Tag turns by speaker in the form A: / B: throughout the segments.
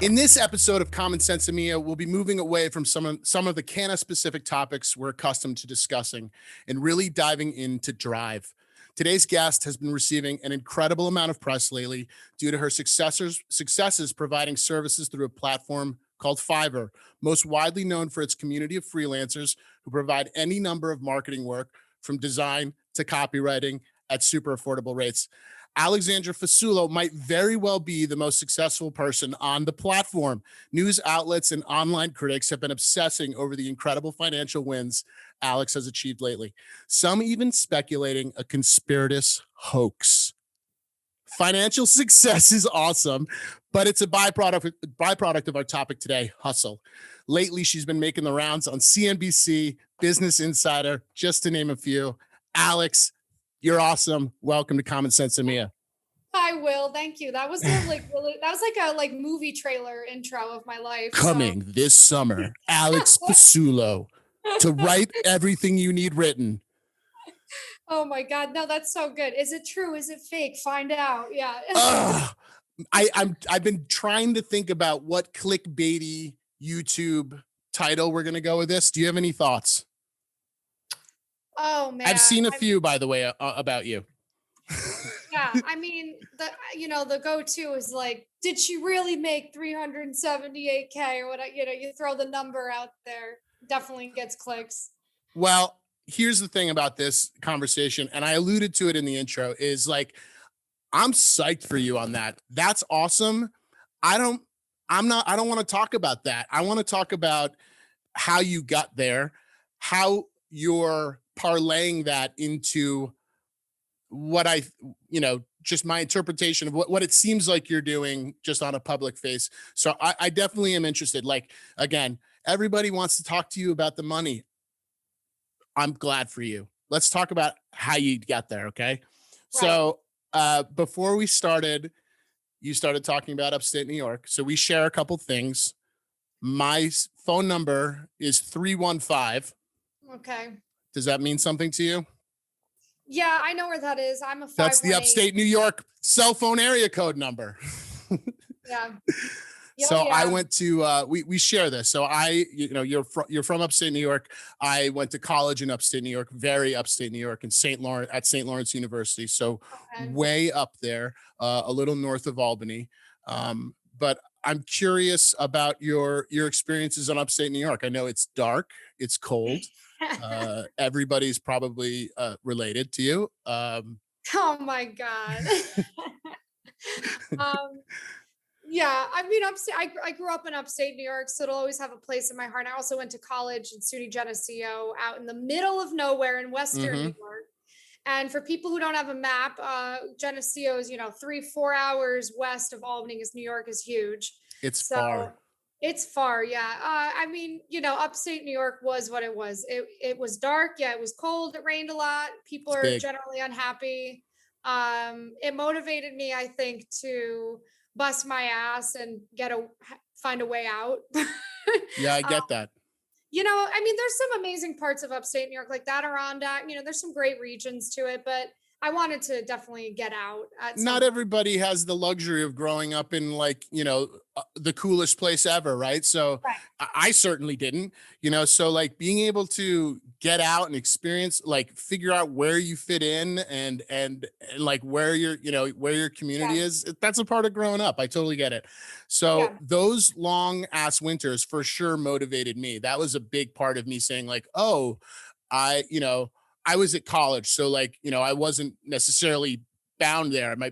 A: In this episode of SENSimilla, we'll be moving away from some of the canna-specific topics we're accustomed to discussing and really diving into drive. Today's guest has been receiving an incredible amount of press lately due to her successes providing services through a platform called Fiverr, most widely known for its community of freelancers who provide any number of marketing work from design to copywriting at super affordable rates. Alexandra Fasulo might very well be the most successful person on the platform. News outlets and online critics have been obsessing over the incredible financial wins Alex has achieved lately. Some even speculating a conspiratus hoax. Financial success is awesome, but it's a byproduct of our topic today, hustle. Lately, she's been making the rounds on CNBC, Business Insider, just to name a few. Alex, you're awesome. Welcome to SENSimilla.
B: Hi, Will. Thank you. That was like a movie trailer intro of my life.
A: Coming this summer, Alex Fasulo to write everything you need written.
B: Oh my God. No, that's so good. Is it true? Is it fake? Find out. Yeah.
A: I've been trying to think about what clickbaity YouTube title we're going to go with this. Do you have any thoughts?
B: Oh man.
A: I've seen a few, by the way, about you.
B: Yeah. I mean, the go-to is like, did she really make 378K or what? You throw the number out there, definitely gets clicks.
A: Well, here's the thing about this conversation, and I alluded to it in the intro, is like, I'm psyched for you on that. That's awesome. I don't want to talk about that. I want to talk about how you got there, how you're parlaying that into what just my interpretation of what it seems like you're doing just on a public face. So I definitely am interested. Like, again, everybody wants to talk to you about the money. I'm glad for you. Let's talk about how you got there. Okay. Right. So before we started, you started talking about upstate New York. So we share a couple things. My phone number is 315.
B: Okay.
A: Does that mean something to you?
B: Yeah, I know where that is. I'm a 518.
A: That's the upstate New York cell phone area code number.
B: Yeah.
A: So yeah. I went to we share this. So you're from upstate New York. I went to college in upstate New York, very upstate New York, in St. Lawrence University. So way up there, a little north of Albany. But I'm curious about your experiences on upstate New York. I know it's dark, it's cold. Everybody's probably related to you.
B: Oh my God. Yeah, I mean, I grew up in upstate New York, so it'll always have a place in my heart. I also went to college in SUNY Geneseo, out in the middle of nowhere in Western New York. And for people who don't have a map, Geneseo is 3-4 hours west of Albany, because New York is huge.
A: It's far.
B: It's far, yeah. I mean, upstate New York was what it was. It was dark, yeah. It was cold. It rained a lot. People are generally unhappy. It motivated me, I think, to bust my ass and find a way out.
A: Yeah, I get that.
B: I mean, there's some amazing parts of upstate New York, like that Adirondack. There's some great regions to it, but I wanted to definitely get out.
A: Not everybody has the luxury of growing up in the coolest place ever, right? So right. I certainly didn't, so like being able to get out and experience, like figure out where you fit in and like where where your community is, that's a part of growing up. I totally get it. So those long ass winters for sure motivated me. That was a big part of me saying like, oh, I was at college, so I wasn't necessarily bound there. I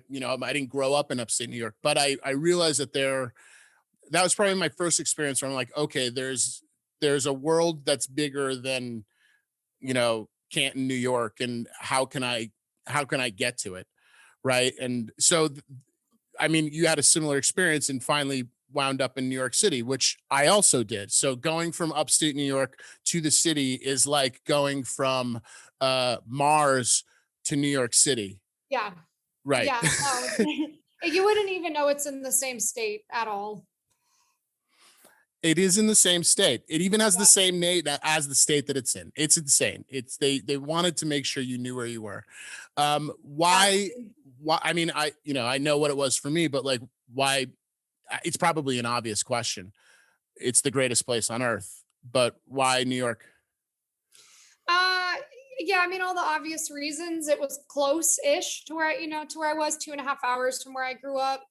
A: didn't grow up in upstate New York, but I realized that that was probably my first experience where I'm like, okay, there's a world that's bigger than, Canton, New York, and how can I get to it, right? And so, I mean, you had a similar experience and finally wound up in New York City, which I also did. So going from upstate New York to the city is like going from Mars to New York City.
B: Yeah.
A: Right.
B: Yeah. No, you wouldn't even know it's in the same state at all.
A: It is in the same state. It even has the same name as the state that it's in. It's insane. They wanted to make sure you knew where you were. Why? I mean, I know what it was for me, but like, why it's probably an obvious question. It's the greatest place on earth, but why New York?
B: Uh, yeah, I mean, all the obvious reasons. It was close-ish to where to where I was, 2.5 hours from where I grew up.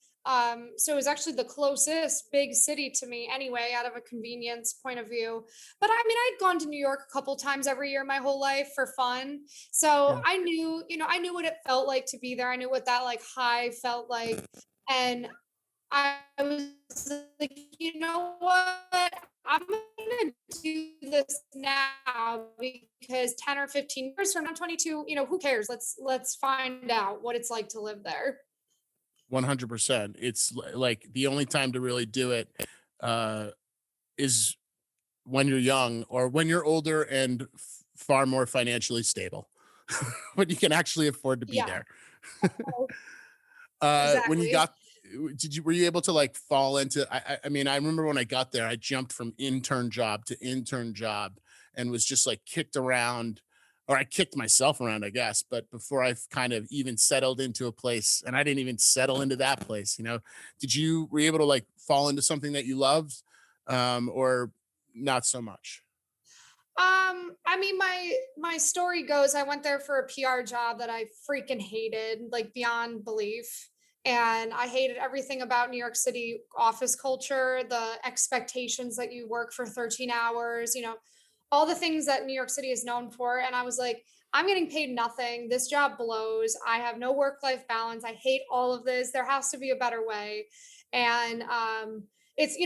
B: So it was actually the closest big city to me anyway, out of a convenience point of view. But I mean, I'd gone to New York a couple times every year my whole life for fun. So
A: Yeah.
B: I knew, I knew what it felt like to be there. I knew what that like high felt like. And I was like, you know what? I'm gonna do this now because 10 or 15 years from now, 22, who cares? Let's find out what it's like to live there.
A: 100%. It's like the only time to really do it uh, is when you're young or when you're older and far more financially stable, when you can actually afford to be
B: Yeah,
A: there. When you
B: exactly.
A: got, were you able to like fall into, I mean, I remember when I got there, I jumped from intern job to intern job and was just like kicked around, or I kicked myself around, I guess. But before I've kind of even settled into a place, and I didn't even settle into that place, were you able to like fall into something that you loved, or not so much?
B: I mean, my story goes, I went there for a PR job that I freaking hated, like beyond belief. And I hated everything about New York City office culture, the expectations that you work for 13 hours, all the things that New York City is known for. And I was like, I'm getting paid nothing. This job blows. I have no work-life balance. I hate all of this. There has to be a better way. And it's,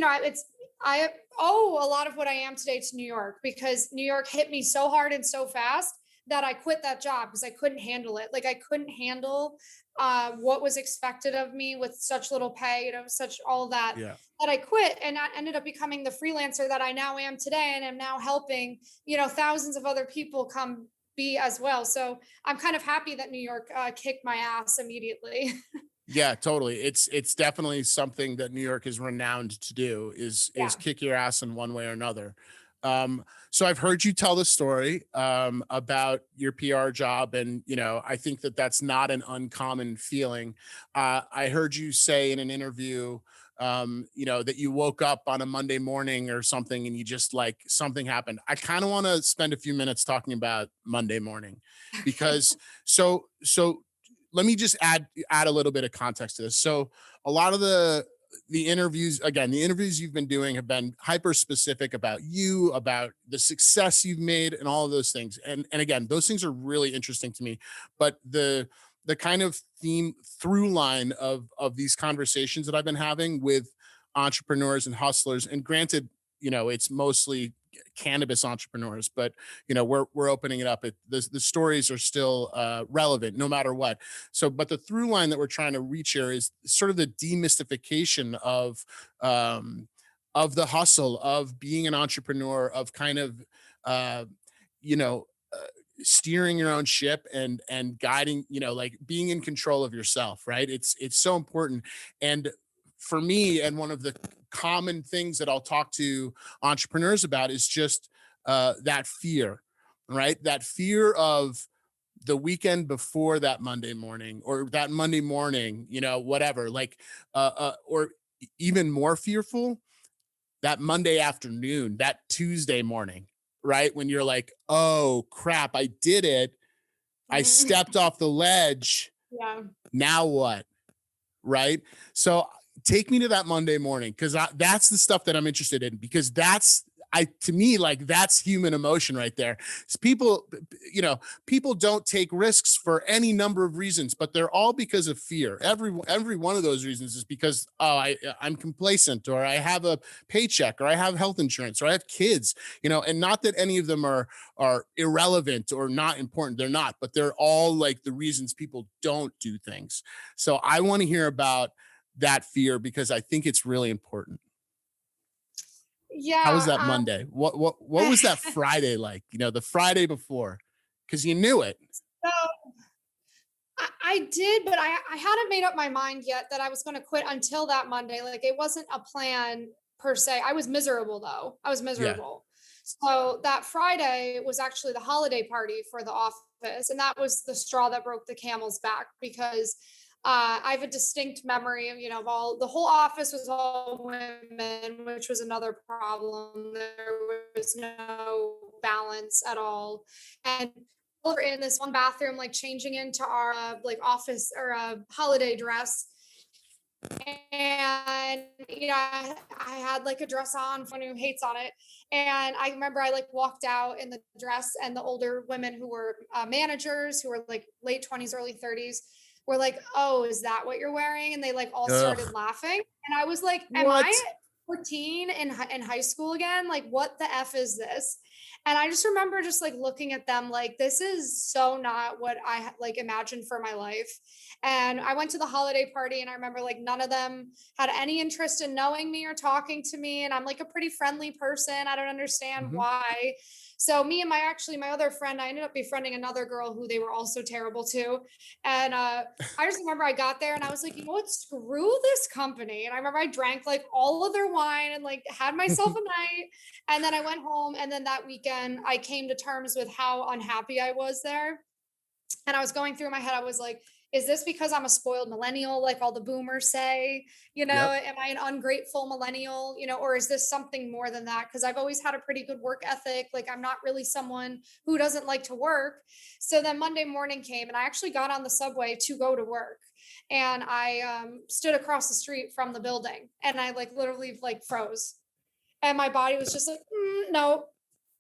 B: I owe a lot of what I am today to New York because New York hit me so hard and so fast that I quit that job because I couldn't handle it. Like I couldn't handle what was expected of me with such little pay, such all that
A: Yeah.
B: that I quit and I ended up becoming the freelancer that I now am today and am now helping, thousands of other people come be as well. So I'm kind of happy that New York kicked my ass immediately.
A: Yeah, totally. It's definitely something that New York is renowned to do is
B: Yeah.
A: kick your ass in one way or another. So I've heard you tell the story about your PR job, and I think that that's not an uncommon feeling. I heard you say in an interview, that you woke up on a Monday morning or something, and you just like something happened. I kind of want to spend a few minutes talking about Monday morning,
B: Okay.
A: because so let me just add a little bit of context to this. So a lot of the interviews you've been doing have been hyper specific about you, about the success you've made, and all of those things. And again, those things are really interesting to me. But the kind of theme through line of these conversations that I've been having with entrepreneurs and hustlers, and granted, it's mostly cannabis entrepreneurs, but we're opening it up. The stories are still relevant no matter what. So, but the through line that we're trying to reach here is sort of the demystification of the hustle, of being an entrepreneur, of kind of uh, you know uh, steering your own ship and guiding, like being in control of yourself, right? It's so important. And for me, and one of the common things that I'll talk to entrepreneurs about is just that fear, right? That fear of the weekend before that Monday morning, or that Monday morning, whatever, like, or even more fearful, that Monday afternoon, that Tuesday morning, right? When you're like, oh crap, I did it. I
B: Mhm.
A: stepped off the ledge.
B: Yeah.
A: Now what? Right? So take me to that Monday morning, because that's the stuff that I'm interested in, because to me, like, that's human emotion right there. It's people don't take risks for any number of reasons, but they're all because of fear. Every one of those reasons is because, oh, I'm complacent, or I have a paycheck, or I have health insurance, or I have kids, and not that any of them are irrelevant or not important. They're not, but they're all like the reasons people don't do things. So I want to hear about that fear, because I think it's really important. How was
B: Yeah.
A: that Monday? What was that Friday like? The Friday before, because you knew it.
B: So I did, but I hadn't made up my mind yet that I was going to quit until that Monday. Like it wasn't a plan per se. I was miserable though. I was
A: Yeah.
B: miserable. So that Friday was actually the holiday party for the office. And that was the straw that broke the camel's back because I have a distinct memory of, the whole office was all women, which was another problem. There was no balance at all. And we were in this one bathroom, like changing into our like office or holiday dress. And I had like a dress on for anyone who hates on it. And I remember I like walked out in the dress, and the older women who were managers, who were like late 20s, early 30s, were like, "Oh, is that what you're wearing?" And they like all started
A: Ugh.
B: laughing. And I was like, "Am I
A: What?
B: 14 in high school again? Like, what the F is this?" And I just remember just like looking at them like, this is so not what I like imagined for my life. And I went to the holiday party, and I remember like none of them had any interest in knowing me or talking to me. And I'm like a pretty friendly person. I don't understand
A: Mhm.
B: why. So me and my other friend, I ended up befriending another girl who they were also terrible to. And I just remember I got there and I was like, you know what, screw this company. And I remember I drank like all of their wine and like had myself a night. And then I went home. And then that weekend, I came to terms with how unhappy I was there. And I was going through my head, I was like, is this because I'm a spoiled millennial, like all the boomers say?
A: Yep.
B: Am I an ungrateful millennial? Or is this something more than that? Because I've always had a pretty good work ethic. Like, I'm not really someone who doesn't like to work. So then Monday morning came, and I actually got on the subway to go to work. And I stood across the street from the building, and I like literally like froze. And my body was just like, nope,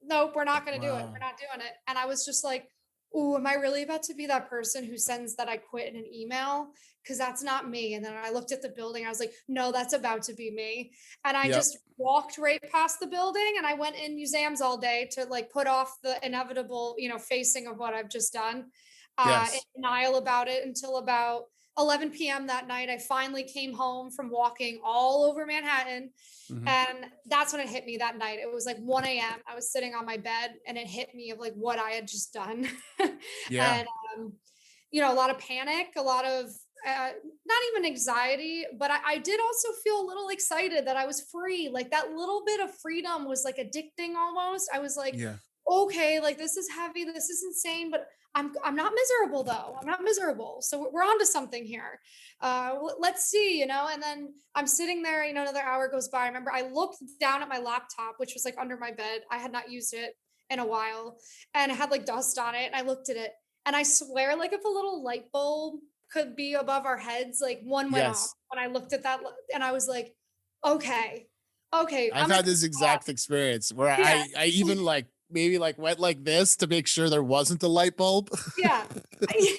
B: nope, we're not going to do it. We're
A: Wow.
B: not doing it. And I was just like, oh, am I really about to be that person who sends that I quit in an email? Because that's not me. And then I looked at the building. I was like, no, that's about to be me. And I
A: Yep.
B: just walked right past the building, and I went in museums all day to like put off the inevitable, facing of what I've just done, in
A: Yes.
B: denial about it until about 11 p.m. that night. I finally came home from walking all over Manhattan,
A: Mhm.
B: and that's when it hit me that night. It was like 1 a.m. I was sitting on my bed, and it hit me of like what I had just done.
A: Yeah.
B: And, a lot of panic, a lot of not even anxiety, but I did also feel a little excited that I was free. Like that little bit of freedom was like addicting almost. I was like,
A: Yeah.
B: okay, like this is heavy, this is insane, but I'm not miserable though. I'm not miserable. So we're on to something here. Let's see, and then I'm sitting there, another hour goes by. I remember I looked down at my laptop, which was like under my bed. I had not used it in a while, and it had like dust on it. And I looked at it, and I swear, like if a little light bulb could be above our heads, like one went off
A: Yes.
B: when I looked at that, and I was like, okay, okay,
A: I've
B: I'm gonna
A: had this exact experience where
B: yeah.
A: I even like maybe like went like this to make sure there wasn't a light bulb.
B: Yeah.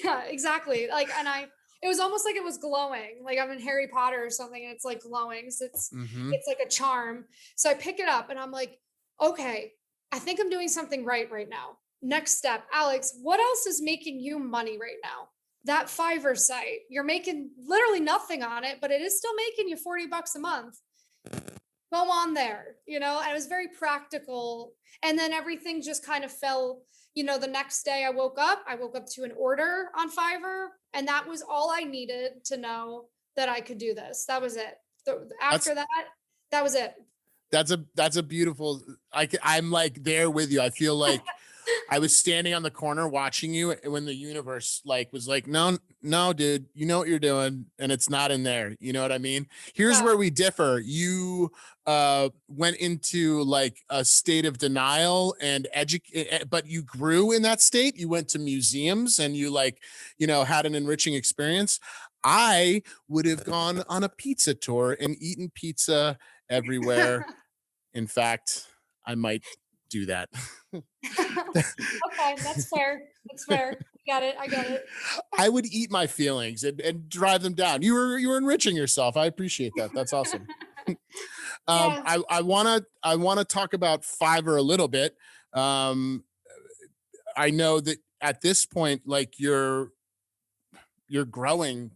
B: Yeah, exactly. Like, and it was almost like it was glowing. Like I'm in Harry Potter or something, and it's like glowing. So
A: Mhm.
B: it's like a charm. So I pick it up, and I'm like, okay, I think I'm doing something right now. Next step, Alex, what else is making you money right now? That Fiverr site. You're making literally nothing on it, but it is still making you 40 bucks a month. Go on there, and it was very practical. And then everything just kind of fell, the next day I woke up to an order on Fiverr, and that was all I needed to know that I could do this. That was it.
A: That's
B: After that, that was it.
A: that's a beautiful I'm like there with you. I feel like I was standing on the corner watching you when the universe like was like, no, no, dude, you know what you're doing, and it's not in there. You know what I mean? Here's
B: Yeah.
A: where we differ. You went into like a state of denial and educate, but you grew in that state. You went to museums and you like, had an enriching experience. I would have gone on a pizza tour and eaten pizza everywhere. In fact, I might do that.
B: Okay, that's fair. That's fair. I got it. I get it.
A: I would eat my feelings and drive them down. You were enriching yourself. I appreciate that. That's awesome.
B: Yeah.
A: I wanna talk about Fiverr a little bit. Um, I know that at this point, like you're growing.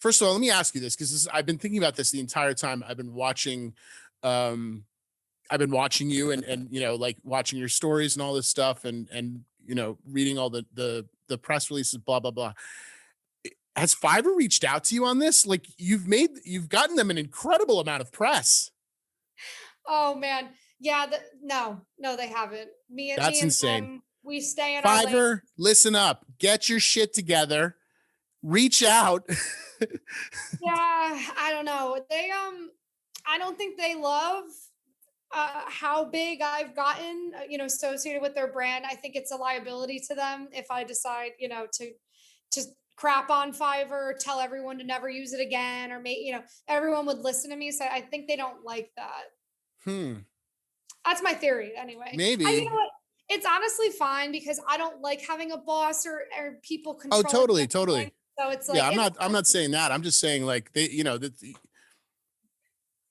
A: First of all, let me ask you this because I've been thinking about this the entire time. Um, I've been watching you and like watching your stories and all this stuff and reading all the press releases, blah blah blah. Has Fiverr reached out to you on this? Like you've gotten them an incredible amount of press.
B: Oh man. Yeah. No, no, they haven't. Me
A: That's
B: and
A: insane.
B: them, we stay in our lane.
A: Fiverr, listen up. Get your shit together. Reach out.
B: Yeah, I don't know. I don't think they love how big I've gotten, associated with their brand. I think it's a liability to them if I decide, to crap on Fiverr, tell everyone to never use it again, or everyone would listen to me. So I think they don't like that.
A: Hmm.
B: That's my theory anyway. You know
A: Maybe.
B: what? It's honestly fine because I don't like having a boss or people
A: Oh,
B: controlling
A: totally,
B: everything.
A: totally.
B: So it's
A: Yeah,
B: like,
A: I'm
B: it's
A: not. I'm not saying that. I'm just saying like that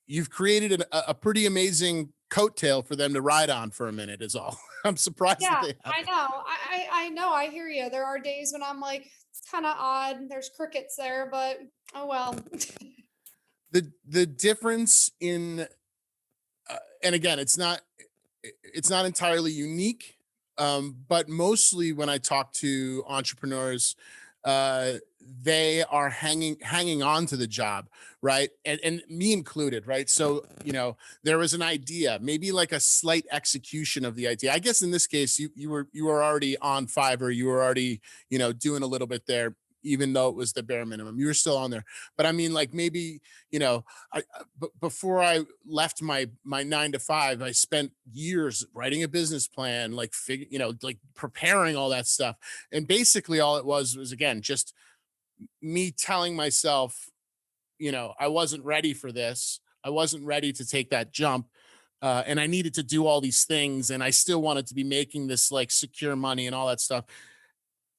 A: you've created a pretty amazing coattail for them to ride on for a minute. Is all. I'm surprised that
B: Yeah,
A: they
B: I
A: haven't.
B: know. I know. I hear you. There are days when I'm like, it's kind of odd. There's crickets there, but oh well.
A: The difference in and again, it's not entirely unique, but mostly when I talk to entrepreneurs, uh, they are hanging on to the job, right? And me included, right? So there was an idea, maybe like a slight execution of the idea. I guess in this case, you were already on Fiverr, you were already doing a little bit there. Even though it was the bare minimum, you were still on there. But I mean, like maybe before I left my 9 to 5, I spent years writing a business plan, like like preparing all that stuff. And basically all it was again, just me telling myself, I wasn't ready for this. I wasn't ready to take that jump. And I needed to do all these things. And I still wanted to be making this like secure money and all that stuff.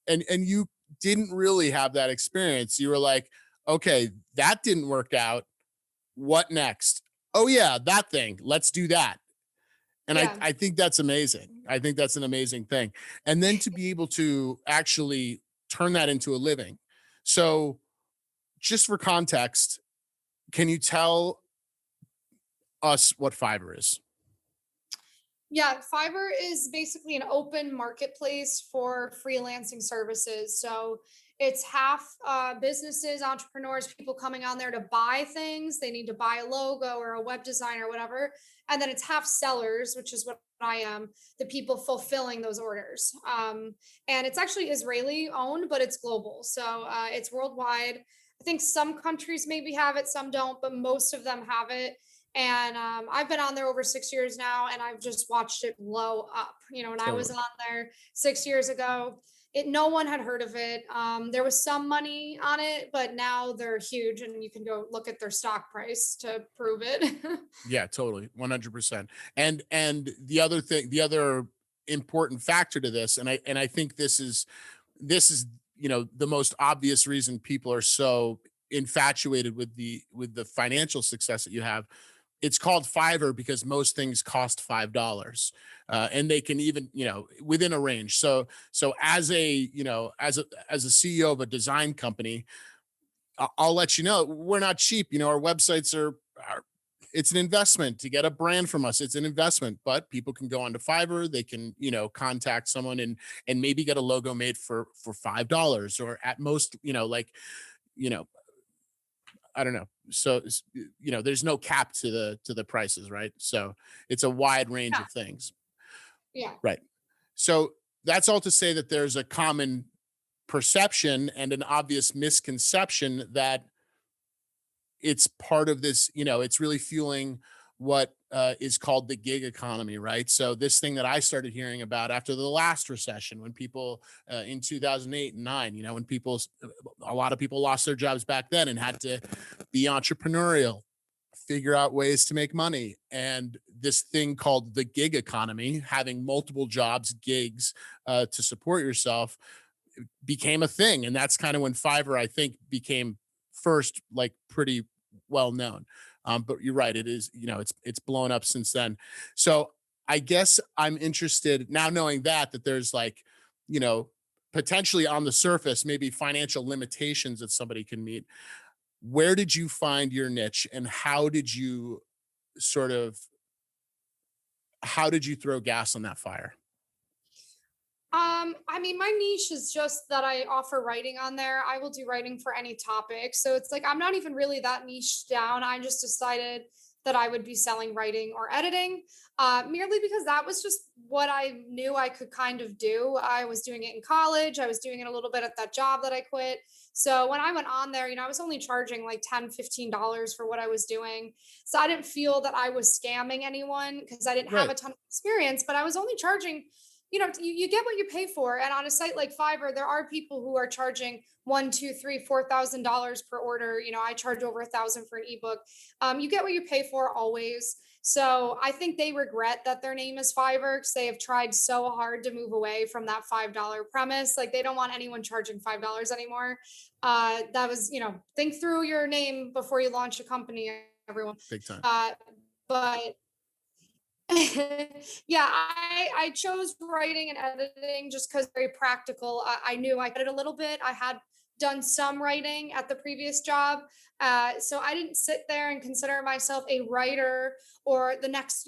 A: And you didn't really have that experience. You were like, okay, that didn't work out. What next? Oh yeah, that thing. Let's do that. And I
B: Yeah.
A: I think that's amazing. I think that's an amazing thing. And then to be able to actually turn that into a living. So, just for context, can you tell us what Fiverr is?
B: Yeah, Fiverr is basically an open marketplace for freelancing services. So it's half businesses, entrepreneurs, people coming on there to buy things. They need to buy a logo or a web design or whatever. And then it's half sellers, which is what I am, the people fulfilling those orders. And it's actually Israeli owned, but it's global. So it's worldwide. I think some countries maybe have it, some don't, but most of them have it. And I've been on there over 6 years now, and I've just watched it blow up. When I was
A: Totally.
B: on there 6 years ago, no one had heard of it. There was some money on it, but now they're huge, and you can go look at their stock price to prove it.
A: Yeah, totally. 100%. And the other important factor to this, and I think this is the most obvious reason people are so infatuated with the financial success that you have. It's called Fiverr because most things cost $5, and they can even within a range. So as a CEO of a design company, I'll let you know we're not cheap. Our websites are it's an investment to get a brand from us. It's an investment, but people can go onto Fiverr. They can, contact someone and maybe get a logo made for $5 or at most, you know, I don't know. So, there's no cap to the prices, right? So it's a wide range
B: Yeah.
A: of things,
B: Yeah.
A: right? So that's all to say that there's a common perception and an obvious misconception that it's part of this, it's really fueling what is called the gig economy, right? So this thing that I started hearing about after the last recession, when people in 2008 and 9, when a lot of people lost their jobs back then and had to be entrepreneurial, figure out ways to make money. And this thing called the gig economy, having multiple jobs, gigs to support yourself, became a thing. And that's kind of when Fiverr, I think, became first, like pretty well known. But you're right, it is, it's blown up since then. So I guess I'm interested now, knowing that there's like, you know, potentially on the surface, maybe financial limitations that somebody can meet. Where did you find your niche, and sort of how did you throw gas on that fire?
B: I mean, my niche is just that I offer writing on there. I will do writing for any topic. So it's like I'm not even really that niche down. I just decided that I would be selling writing or editing, merely because that was just what I knew I could kind of do. I was doing it in college. I was doing it a little bit at that job that I quit. So when I went on there, I was only charging like $10, $15 for what I was doing. So I didn't feel that I was scamming anyone because I didn't have a
A: Right.
B: ton of experience, but I was only charging, you get what you pay for. And on a site like Fiverr, there are people who are charging one, two, three, $4,000 per order. I charge over 1,000 for an ebook. You get what you pay for always. So I think they regret that their name is Fiverr because they have tried so hard to move away from that $5 premise. Like they don't want anyone charging $5 anymore. That was, think through your name before you launch a company, everyone.
A: Big time.
B: But yeah, I chose writing and editing just because very practical. I knew I could a little bit. I had done some writing at the previous job, so I didn't sit there and consider myself a writer or the next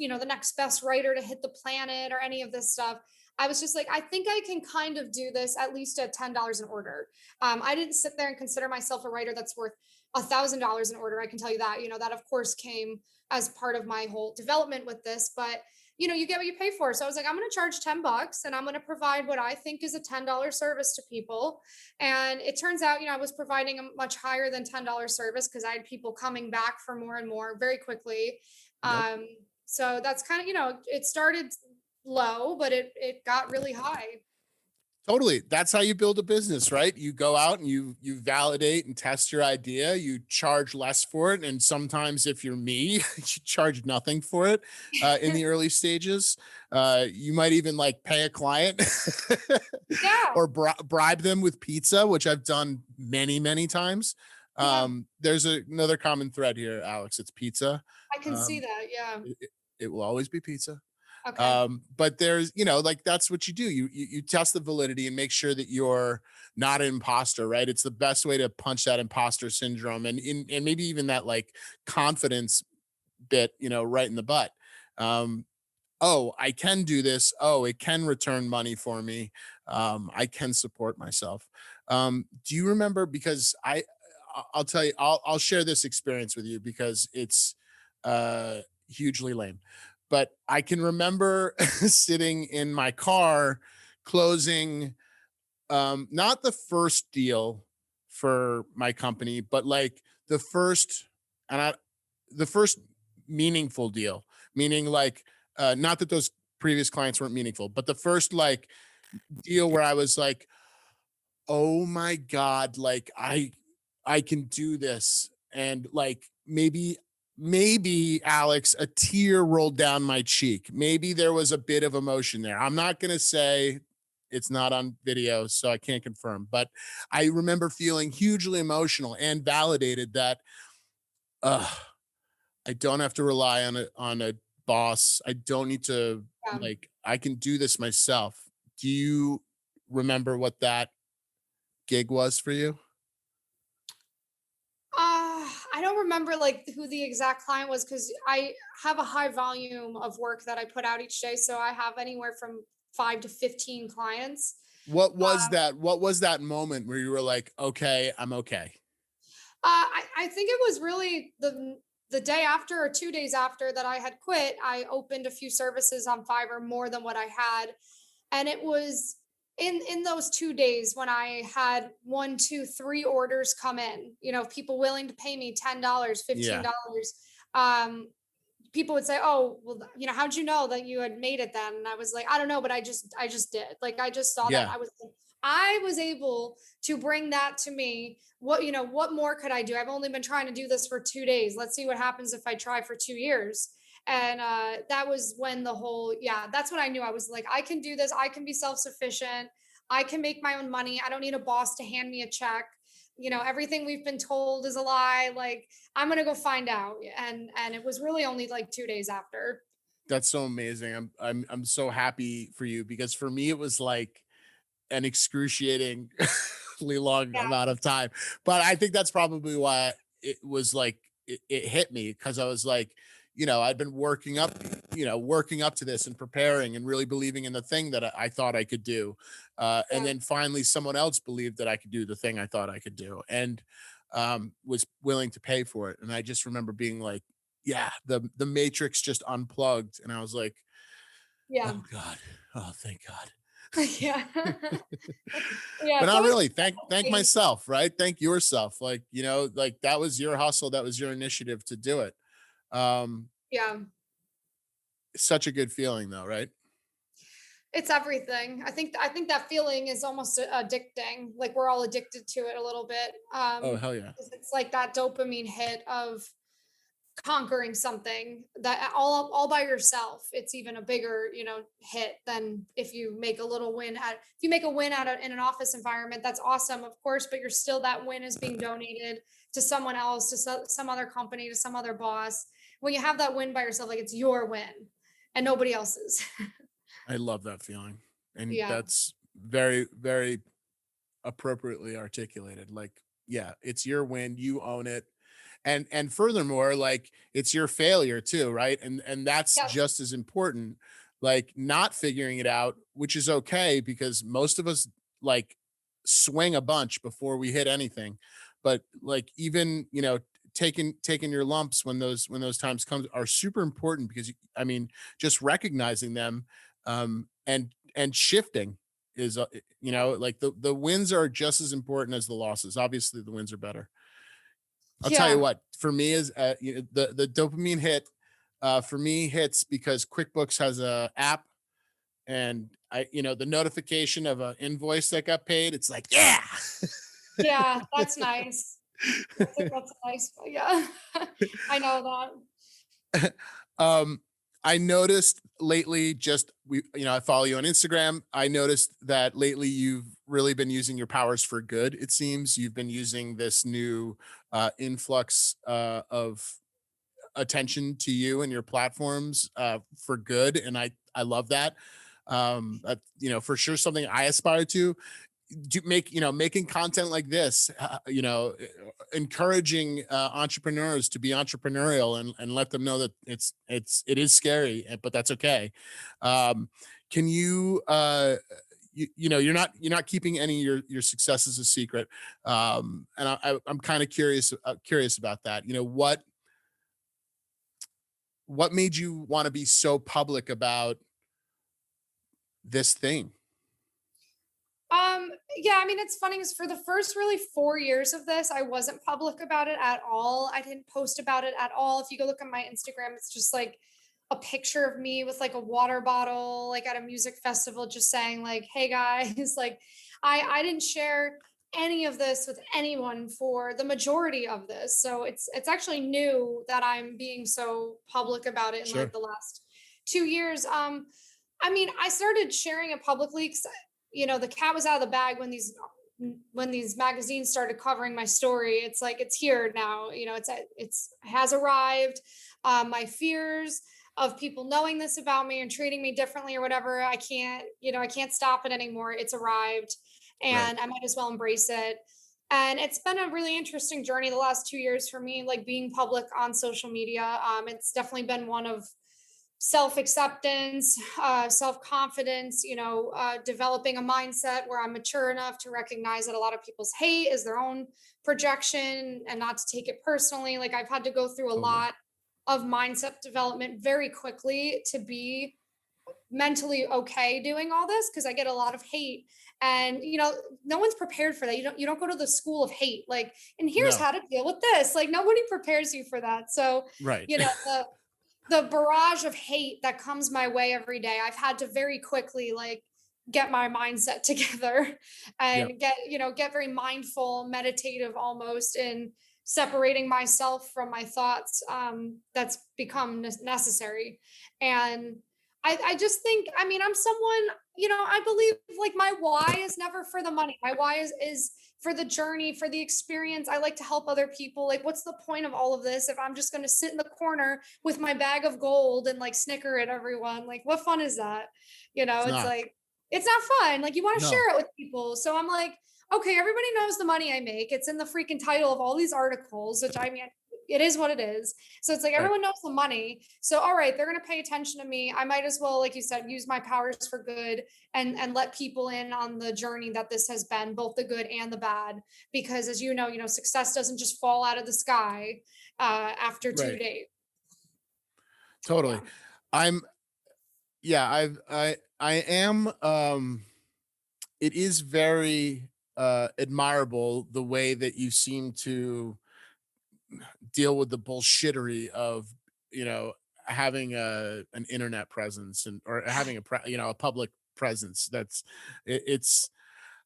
B: best writer to hit the planet or any of this stuff. I was just like, I think I can kind of do this at least at $10 an order. I didn't sit there and consider myself a writer that's worth $1,000 an order. I can tell you that. That of course came as part of my whole development with this, but you get what you pay for. So I was like, I'm going to charge $10 and I'm going to provide what I think is a $10 service to people. And it turns out, I was providing a much higher than $10 service because I had people coming back for more and more very quickly.
A: Yep.
B: So that's kind of, it started low, but it got really high.
A: Totally. That's how you build a business, right? You go out and you validate and test your idea. You charge less for it, and sometimes, if you're me, you charge nothing for it in the early stages. You might even like pay a client
B: Yeah.
A: or bribe them with pizza, which I've done many, many times.
B: Yeah.
A: There's another common thread here, Alex. It's pizza.
B: I can see
A: Um,
B: that. Yeah.
A: it will always be pizza.
B: Okay.
A: But there's, like that's what you do. You test the validity and make sure that you're not an imposter, right? It's the best way to punch that imposter syndrome and maybe even that like confidence bit, right in the butt. Oh, I can do this. Oh, it can return money for me. I can support myself. Do you remember? Because I'll tell you, I'll share this experience with you because it's hugely lame. But I can remember sitting in my car closing not the first deal for my company, but like the first and I the first meaningful deal, meaning like not that those previous clients weren't meaningful, but the first like deal where I was like, oh my God, like I can do this. And like maybe Alex, a tear rolled down my cheek. Maybe there was a bit of emotion there. I'm not gonna say it's not on video, so I can't confirm, but I remember feeling hugely emotional and validated that uh I don't have to rely on a boss. I don't need to
B: Yeah.
A: like I can do this myself. Do you remember what that gig was for you?
B: I don't remember like who the exact client was because I have a high volume of work that I put out each day. So I have anywhere from 5 to 15 clients.
A: What was that moment where you were like, okay, I'm okay?
B: I think it was really the day after or 2 days after that I had quit. I opened a few services on Fiverr more than what I had, and it was in those 2 days when I had one, two, three orders come in. People willing to pay me $10, fifteen
A: Yeah.
B: dollars. Um, People would say, "Oh, well, how'd you know that you had made it then?" And I was like, "I don't know, but I just did. Like, I just saw that.
A: Yeah.
B: I was able to bring that to me. What more could I do? I've only been trying to do this for 2 days. Let's see what happens if I try for 2 years." And that was when yeah, that's when I knew I was like, I can do this. I can be self-sufficient. I can make my own money. I don't need a boss to hand me a check. Everything we've been told is a lie. Like, I'm gonna go find out. And it was really only like 2 days after.
A: That's so amazing. I'm so happy for you because for me it was like an excruciatingly long
B: Yeah,
A: amount of time. But I think that's probably why it was like it hit me because I was like, I'd been working up to this and preparing and really believing in the thing that I thought I could do. And
B: yeah,
A: then finally someone else believed that I could do the thing I thought I could do and was willing to pay for it. And I just remember being like, yeah, the matrix just unplugged. And I was like,
B: Yeah.
A: oh God. Oh, thank God.
B: Yeah. Yeah.
A: But
B: It's
A: not
B: always
A: really. Thank
B: painful.
A: myself, right? Thank yourself. Like, like that was your hustle, that was your initiative to do it. Um,
B: Yeah.
A: Such a good feeling though, right?
B: It's everything. I think that feeling is almost addicting. Like we're all addicted to it a little bit.
A: Oh, hell yeah.
B: 'Cause it's like that dopamine hit of conquering something that all by yourself. It's even a bigger, hit than if you make a little win at if you make a win in an office environment. That's awesome, of course, but you're still that win is being donated to someone else, to some other company, to some other boss. When you have that win by yourself, like it's your win and nobody else's.
A: I love that feeling. And
B: Yeah.
A: that's very, very appropriately articulated. Like, yeah, it's your win, you own it. And furthermore, like it's your failure too, right? And that's
B: Yes.
A: just as important. Like not figuring it out, which is okay because most of us like swing a bunch before we hit anything. But like even, taking your lumps when those times come are super important because I mean, just recognizing them and shifting is like the wins are just as important as the losses. Obviously the wins are better. I'll tell you
B: Yeah.
A: what, for me is the dopamine hit for me hits because QuickBooks has a app and the notification of an invoice that got paid, it's like, yeah.
B: Yeah, that's nice. That's nice. Yeah. I know
A: um I noticed lately I follow you on Instagram. I noticed that lately you've really been using your powers for good. It seems you've been using this new influx of attention to you and your platforms for good, and I love that. For sure something I aspire to do, making content like this, encouraging entrepreneurs to be entrepreneurial and let them know that it is scary, but that's okay. Can you you're not keeping any of your successes a secret, and I'm kind of curious about that. What made you want to be so public about this thing?
B: Yeah, I mean, it's funny is for the first really 4 years of this, I wasn't public about it at all. I didn't post about it at all. If you go look at my Instagram, it's just like a picture of me with like a water bottle, like at a music festival, just saying like, "Hey guys," like I didn't share any of this with anyone for the majority of this. So it's actually new that I'm being so public about it in like
A: Sure.
B: the last 2 years. I mean, I started sharing it publicly because the cat was out of the bag when these magazines started covering my story. It's like it's here now. It has arrived. My fears of people knowing this about me and treating me differently or whatever, I can't stop it anymore. It's arrived,
A: Right.
B: and I might as well embrace it. And it's been a really interesting journey the last 2 years for me, like being public on social media. It's definitely been one of self acceptance, self confidence, developing a mindset where I'm mature enough to recognize that a lot of people's hate is their own projection and not to take it personally. Like I've had to go through a
A: Totally.
B: lot of mindset development very quickly to be mentally okay doing all this because I get a lot of hate and no one's prepared for that. You don't go to the school of hate like and here's
A: No.
B: how to deal with this. Like nobody prepares you for that. So,
A: Right.
B: the barrage of hate that comes my way every day, I've had to very quickly like get my mindset together
A: Yep.
B: and get very mindful, meditative almost in separating myself from my thoughts. That's become necessary. And I just think, I mean, I'm someone, I believe like my why is never for the money. My why is for the journey, for the experience. I like to help other people. Like, what's the point of all of this if I'm just going to sit in the corner with my bag of gold and like snicker at everyone? Like, what fun is that?
A: It's
B: It's
A: not.
B: like, it's not fun. Like, you want to
A: No.
B: share it with people. So I'm like, okay, everybody knows the money I make. It's in the freaking title of all these articles, which I mean, it is what it is. So it's like
A: Right.
B: everyone knows the money. So all right, they're going to pay attention to me. I might as well, like you said, use my powers for good and let people in on the journey that this has been, both the good and the bad. Because as you know, success doesn't just fall out of the sky after two
A: Right.
B: days.
A: Totally.
B: Yeah.
A: I'm yeah, I am it is very admirable the way that you seem to deal with the bullshittery of, you know, having an internet presence and or having a public presence. It's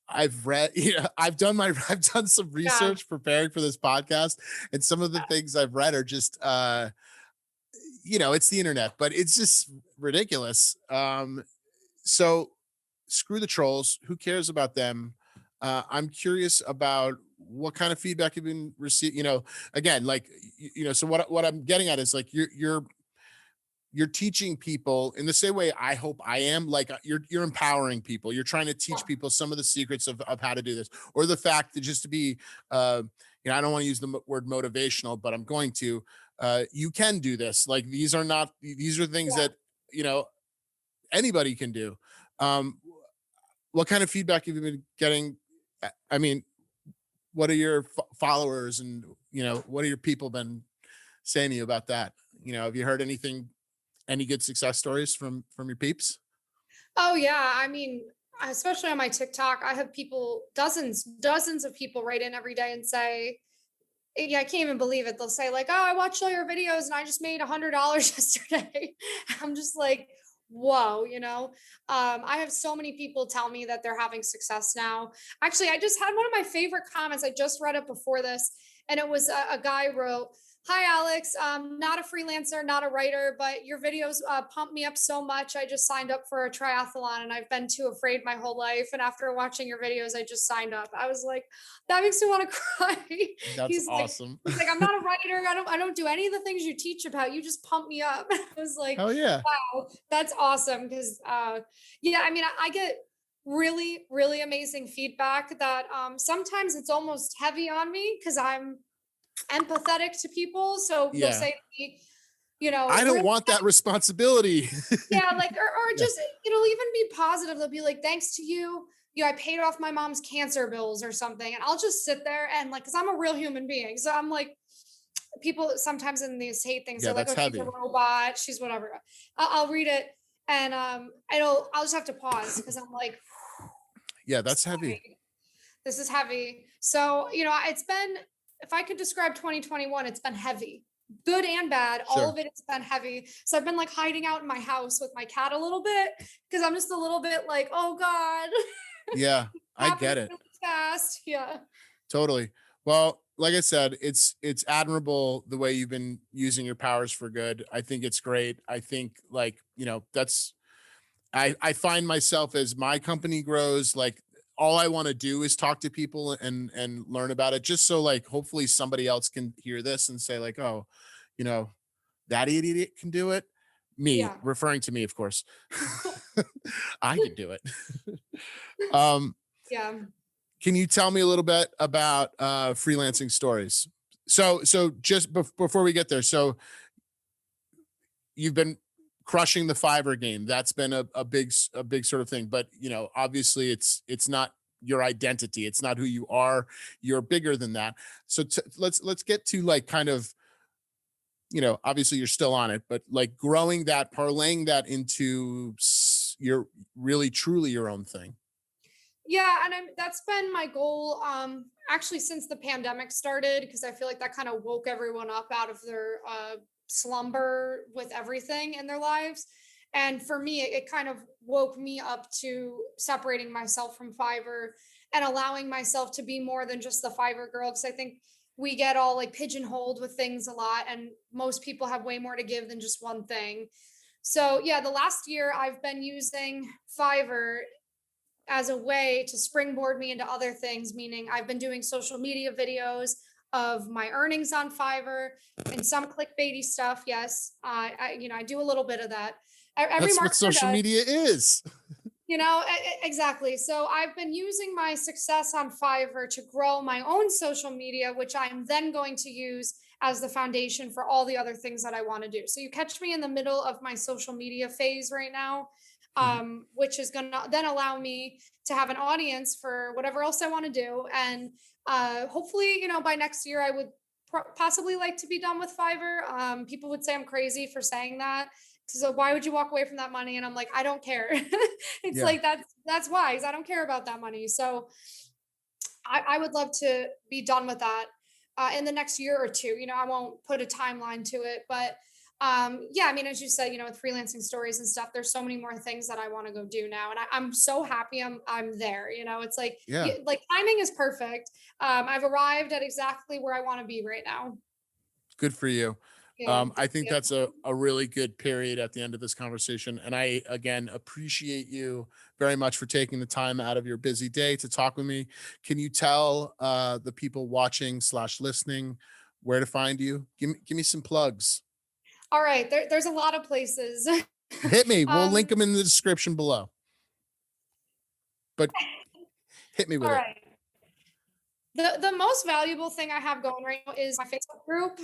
A: I've read, I've done I've done some
B: Yeah.
A: research preparing for this podcast, and some of the things I've read are just it's the internet, but it's just ridiculous. So screw the trolls. Who cares about them? I'm curious about what kind of feedback you've been receiving. Again, like so what I'm getting at is like you're teaching people in the same way I hope I am. Like you're empowering people. You're trying to teach
B: Yeah.
A: people some of the secrets of how to do this, or the fact that just to be, I don't want to use the word motivational, but I'm going to. You can do this. Like these are things
B: Yeah.
A: that you know anybody can do. Um, what kind of feedback have you been getting? I mean, what are your followers and what are your people been saying to you about that? Have you heard any good success stories from your peeps?
B: Oh yeah. I mean, especially on my TikTok, I have people, dozens of people write in every day and say, yeah, I can't even believe it. They'll say like, "Oh, I watched all your videos and I just made $100 yesterday." I'm just like, "Whoa!" I have so many people tell me that they're having success now. Actually, I just had one of my favorite comments. I just read it before this, and it was a guy wrote, "Hi, Alex. Not a freelancer, not a writer, but your videos pump me up so much. I just signed up for a triathlon, and I've been too afraid my whole life. And after watching your videos, I just signed up." I was like, that makes me want to cry.
A: That's
B: He's like,
A: awesome.
B: he's like, "I'm not a writer. I don't do any of the things you teach about. You just pump me up." I was like,
A: Hell yeah.
B: wow, that's awesome. Because yeah, I mean, I get really, really amazing feedback that sometimes it's almost heavy on me because I'm empathetic to people. So they'll
A: Yeah.
B: say to me, you know,
A: I don't
B: really,
A: want that responsibility.
B: yeah, like, or
A: Yeah.
B: just, it'll even be positive. They'll be like, "Thanks to you, I paid off my mom's cancer bills or something." And I'll just sit there and like, cause I'm a real human being. So I'm like, people sometimes in these hate things,
A: Yeah,
B: they're like,
A: that's
B: "Oh, she's a
A: heavy.
B: robot. She's whatever." I'll read it and I'll just have to pause because I'm like,
A: Yeah, that's heavy.
B: this is heavy. So, it's been, if I could describe 2021, it's been heavy, good and bad. All
A: Sure.
B: of it has been heavy. So I've been like hiding out in my house with my cat a little bit because I'm just a little bit like, oh God,
A: Yeah, I
B: happening
A: get it.
B: really fast. Yeah.
A: Totally. Well, like I said, it's admirable the way you've been using your powers for good. I think it's great. I think like, that's I find myself as my company grows, like all I want to do is talk to people and learn about it just so like hopefully somebody else can hear this and say like, "Oh, you know, that idiot can do it." Me,
B: Yeah.
A: referring to me, of course. I can do it. Um,
B: Yeah.
A: can you tell me a little bit about freelancing stories? So just before we get there, so you've been crushing the Fiverr game. That's been a big sort of thing. But obviously, it's not your identity. It's not who you are. You're bigger than that. So let's get to like kind of obviously you're still on it, but like growing that, parlaying that into your really truly your own thing.
B: Yeah, and that's been my goal actually since the pandemic started because I feel like that kind of woke everyone up out of their slumber with everything in their lives. And for me, it kind of woke me up to separating myself from Fiverr and allowing myself to be more than just the Fiverr girl because I think we get all like pigeonholed with things a lot and most people have way more to give than just one thing. So, yeah, the last year I've been using Fiverr as a way to springboard me into other things, meaning I've been doing social media videos of my earnings on Fiverr and some clickbaity stuff. Yes, I do a little bit of that. Every
A: That's what
B: marketer
A: social
B: does,
A: media is.
B: exactly. So I've been using my success on Fiverr to grow my own social media, which I'm then going to use as the foundation for all the other things that I want to do. So you catch me in the middle of my social media phase right now,
A: Mhm.
B: which is going to then allow me to have an audience for whatever else I want to do. And hopefully, by next year, I would possibly like to be done with Fiverr. People would say I'm crazy for saying that. So why would you walk away from that money? And I'm like, I don't care. It's
A: Yeah.
B: like that's wise. I don't care about that money. So I would love to be done with that in the next year or two. I won't put a timeline to it, but yeah, I mean, as you said, with freelancing stories and stuff, there's so many more things that I want to go do now, and I'm so happy I'm there. It's like
A: Yeah.
B: like timing is perfect. I've arrived at exactly where I want to be right now.
A: Good for you.
B: Yeah,
A: I
B: thank
A: think
B: you.
A: that's a really good period at the end of this conversation. And I, again, appreciate you very much for taking the time out of your busy day to talk with me. Can you tell the people watching slash listening where to find you? Give me some plugs.
B: All right, there's a lot of places.
A: Hit me. We'll link
B: um,
A: them in the description below, but hit me with
B: all
A: it.
B: right. The most valuable thing I have going right now is my Facebook group.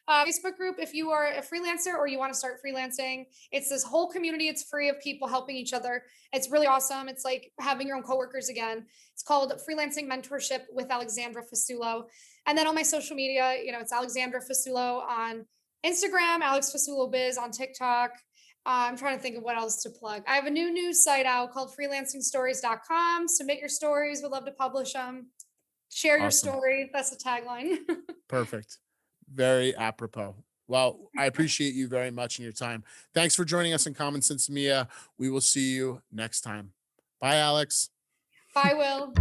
B: Facebook group, if you are a freelancer or you want to start freelancing, it's this whole community. It's free of people helping each other. It's really awesome. It's like having your own coworkers again. It's called Freelancing Mentorship with Alexandra Fasulo. And then on my social media, it's Alexandra Fasulo on Instagram, Alex Fasulo Biz on TikTok. I'm trying to think of what else to plug. I have a new news site out called freelancingstories.com. Submit your stories. Would love to publish them. Share your
A: Awesome.
B: story. That's the tagline.
A: Perfect. Very apropos. Well, I appreciate you very much in your time. Thanks for joining us in Common Sense Mia. We will see you next time. Bye, Alex.
B: Bye, Will.